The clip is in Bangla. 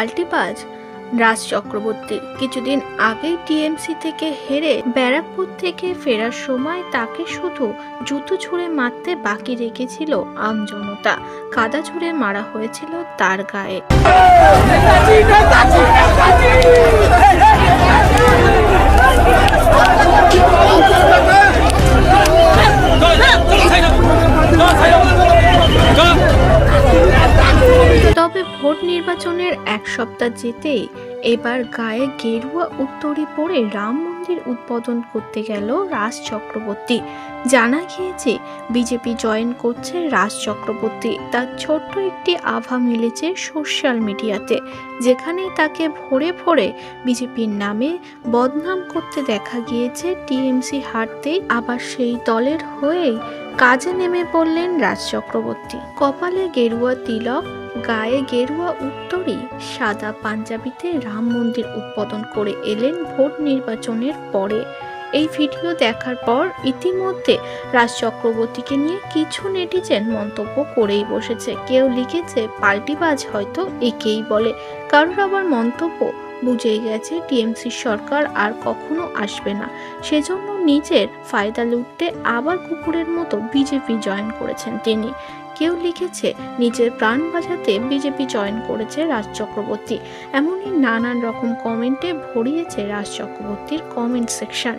পাল্টিবাজ রাজ চক্রবর্তী। কিছুদিন আগেই টিএমসি থেকে হেরে ব্যারাকপুর থেকে ফেরার সময় তাকে শুধু জুতো ছুঁড়ে মারতে বাকি রেখেছিল আমজনতা। কাদা ছুঁড়ে মারা হয়েছিল তার গায়ে। তবে ভোট নির্বাচনের এক সপ্তাহ যেতেই এবার গায়ে গেরুয়া উত্তরী পরে রাম মন্দির উদ্বোধন করতে গেল রাজ চক্রবর্তী। জানা গিয়েছে বিজেপি জয়েন করছে রাজ চক্রবর্তী। তার ছোট্ট একটি আভা মিলেছে সোশ্যাল মিডিয়াতে, যেখানে তাকে ভোরে ভোরে বিজেপির নামে বদনাম করতে দেখা গিয়েছে। টিএমসি হারতেই আবার সেই দলের হয়েই কাজে নেমে পড়লেন রাজ চক্রবর্তী। কপালে গেরুয়া তিলক, গায়ে গেরুয়া উত্তরী, সাদা পাঞ্জাবিতে রাম মন্দির উদ্বোধন করে এলেন ভোট নির্বাচনের পরে। এই ভিডিও দেখার পর ইতিমধ্যে রাজ চক্রবর্তীকে নিয়ে কিছু নেটিজেন মন্তব্য করেই বসেছে। কেউ লিখেছে পাল্টিবাজ হয়তো একেই বলে, কারোর আবার মন্তব্য বুঝেই গেছে টিএমসি সরকার আর কখনো আসবে না, সেজন্য নিজের ফায়দা লুটতে আবার কুকুরের মতো বিজেপি জয়েন করেছেন তিনি। কেউ লিখেছে নিজের প্রাণ বাঁচাতে বিজেপি জয়েন করেছে রাজ চক্রবর্তী। এমনই নানান রকম কমেন্টে ভরিয়েছে রাজ চক্রবর্তীর কমেন্ট সেকশন।